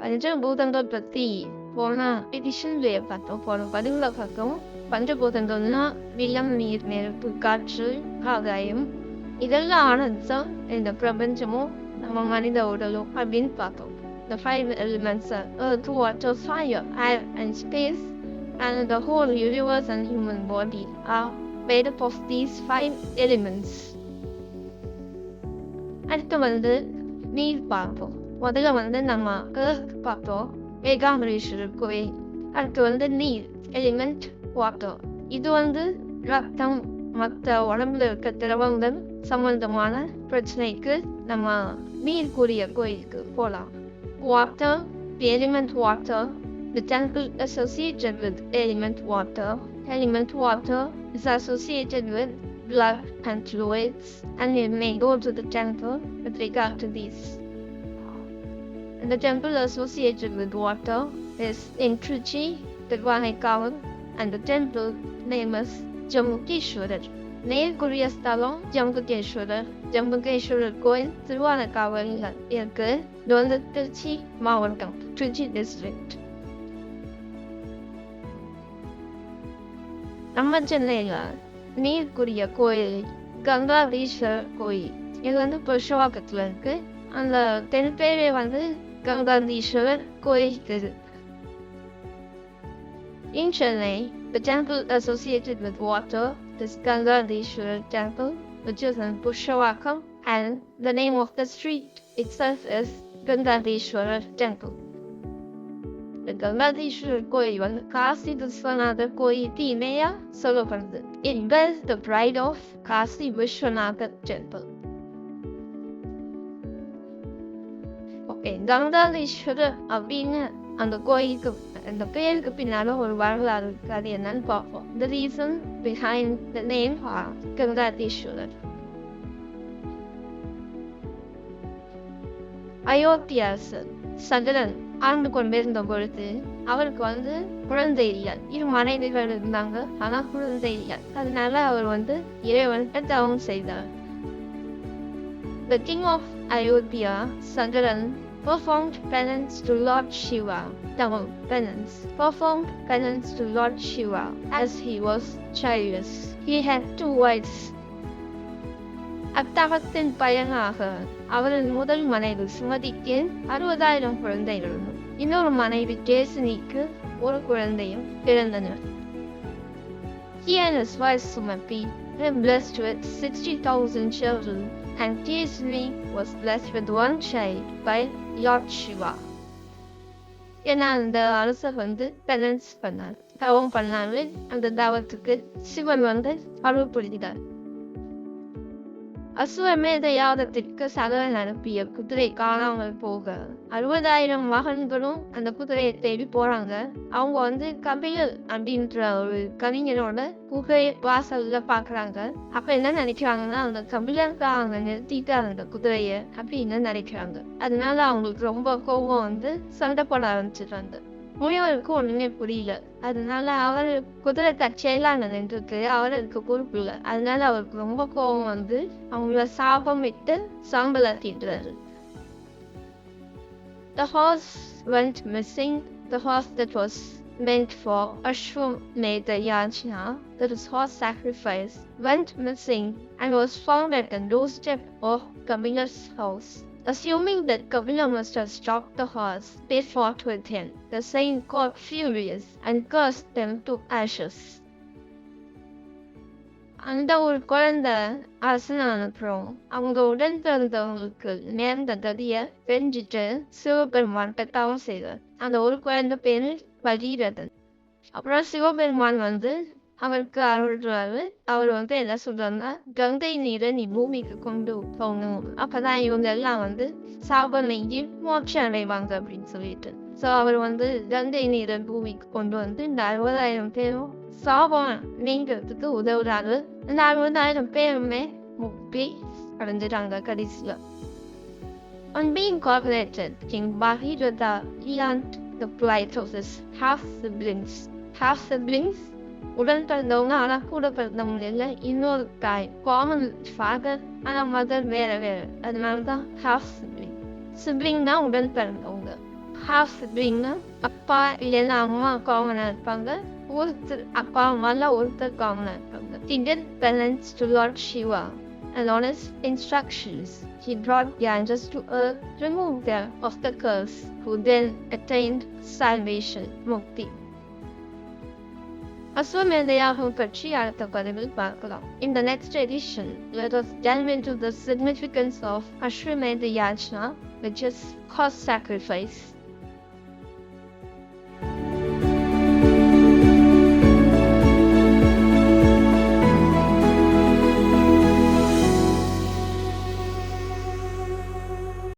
பஞ்சபூதங்கள் பத்தி போன எடிஷன்லயே பார்த்தோம், போன பதிவுல பார்த்தோம். பஞ்சபூதங்கள்னா நிலம், நீர், நெருப்பு, காற்று, ஆகாயம், இதெல்லாம் ஆனதுதான் இந்த பிரபஞ்சமும் நம்ம மனித உடலும் அப்படின்னு பார்த்தோம். The five elements are earth, water, fire, air and space, and the whole universe and human body are made up of these five elements. அடுத்து நீர் பார்ப்போம். முதல்ல நம்ம earth பார்த்தோம், ஏகாம்பரேஸ்வரர் கோயில். அடுத்து நீர், எலிமெண்ட் வாட்டர். இது ரத்தம், மற்ற உடம்புல இருக்க திரவங்கள் சம்பந்தமான பிரச்சனைக்கு நம்ம நீர்க்குரிய கோயிலுக்கு போலாம். Water, the element water, the temple associated with element water. Element water is associated with blood and fluids, and you may go to the temple with regard to these. And the temple associated with water is in Trichy, Tirvanikavam, and the temple name is Jamukeshwarar. நேர்குரிய ஸ்தலம் ஜம்புகேஸ்வரர். ஜம்புகேஸ்வரர் கோயில் திருவானைக்காவலில் இருக்கு. இது திருச்சி மாவட்டம், Trichy district. நம்ம சென்னையில நீர்க்குரிய கோயில் கங்காதீஸ்வரர் கோயில். இது புருஷவாக்கத்துல இருக்கு. அந்த தென்பேரே கங்காதீஸ்வரர் கோயில் இது. In Chennai, the temple associated with water is Gangadeshwara temple, which is in Pushawakam, and the name of the street itself is Gangadeshwara temple. The Gangadeshwara கோயில் காசி விஸ்வநாதர் கோயில் தீமையா சொல்லப்படுது. It was the bride of Kasi Vishwanathar temple. Okay, Gangadeshwara அப்படின்னு அந்த கோயிலுக்கு அந்த பேருக்கு பின்னால ஒரு வரலாறு இருக்கு. அது என்னன்னு பார்ப்போம். The reason behind the name Gangadeeswarar. Ayothidasar சந்திரன் ஆண்டு கொண்டிருந்த பொழுது அவருக்கு குழந்தை இல்லை. இரு மனைவிகள் இருந்தாங்க, ஆனா குழந்தை இல்லை. அதனால அவர் இறைவன்கிட்ட தவம் செய்தார். The king of Ayodhya, Sandran, performed penance to Lord Shiva. Performed penance to Lord Shiva as he was childless. He had 2 wives. அத்தவத்தின் பயனாக அவரின் முதல் மனைவி சுமதிக்கு 60,000 குழந்தைகளும், இன்னொரு மனைவி கேசினிக்கு 1 குழந்தையும் பிறந்தனர். He and his wife Sumati were blessed with 60,000 children, and Kesini was blessed with 1 child by Lord Shiva. ஏன்னா அந்த அரசர் பெனன்ஸ் பண்ணார், தவம் பண்ணாரு. அந்த தவத்துக்கு சிவன் அருள் புரிந்தார். அசுவமேத யாகத்திற்கு சகலன் அனுப்பிய குதிரை காணாமல் போக 60,000 மகன்களும் அந்த குதிரையை தேடி போறாங்க. அவங்க கபிலர் அப்படின்ற ஒரு கவிஞரோட குகை வாசல்ல பாக்குறாங்க. அப்ப என்ன நினைக்கிறாங்கன்னா, அந்த கபிலருக்கு அவங்க நிறுத்திட்டு அந்த குதிரைய அப்படின்னு நினைக்கிறாங்க. அதனால அவங்களுக்கு ரொம்ப கோபம் சண்டை போட ஆரம்பிச்சிட்டாங்க. முனிவருக்கு ஒண்ணுமே புரியல. அதனால அவர் குதிரை தற்செயலா நின்றுருக்கு, அவருக்கு பொறுப்பு இல்லை. அதனால அவருக்கு ரொம்ப கோபம் அவங்கள சாபம் விட்டு சாம்பலாக்கிடுறாரு. The horse went missing. The horse that was meant for Ashwamedha Yajna, that is horse sacrifice, went missing and was found at the doorstep of Kabila's house. Assuming that Kabila must have stopped the horse, they fought with him. The saint got furious and cursed them to ashes. அந்த ஒரு குழந்தை அரசனானப்புறம் அவங்க உடன் பிறந்தவங்களுக்கு நேர்ந்த கதிய தெரிஞ்சிட்டு சிவபெருமான் தவம் செய்தார். அந்த ஒரு குழந்தை பேரு பகீரதன். அப்புறம் சிவபெருமான் அவருக்கு அருள்றாரு. அவர் என்ன சொல்றாருன்னா, கங்கை நீரை நீ பூமிக்கு கொண்டு போகணும், அப்பதான் இவங்க எல்லாம் சாபம் நீங்கி மோட்சம் அடைவாங்க அப்படின்னு சொல்லிட்டு. சோ அவர் கங்கை நீரை பூமிக்கு கொண்டு இந்த 60,000 பேரும் சாபம் நீங்கிறதுக்கு உதவுறாரு. இந்த 60,000 பேருமே முக்தி அடைஞ்சிட்டாங்க கடைசியில. On being coronated, King Bhagirath learned the plight of his half-siblings. Half-siblings உடன் பிறந்தவங்க, ஆனா கூட பிறந்தவங்க இல்ல. இன்னொரு தாய், காமன் ஃபாதர், ஆனா மதர் வேற வேற. அதனாலதான் ஹாஃப் சிப்ளிங். சிப்ளிங் தான் உடன் பிறந்தவங்க. half siblingனா அப்பா இல்லைன்னா அம்மா காமனா இருப்பாங்க, ஒருத்தர் அப்பா அம்மால ஒருத்தர் காமனா இருப்பாங்க. He did balance to Lord Shiva and on his instructions he brought Ganges to earth, removed them of the curse, who then attained salvation, mukti. அஸ்வமேதையாகம் பற்றி அடுத்த பதிவில் பார்க்கலாம். In the next edition, let us delve into the significance of Ashwamedha Yajna, which is cost sacrifice,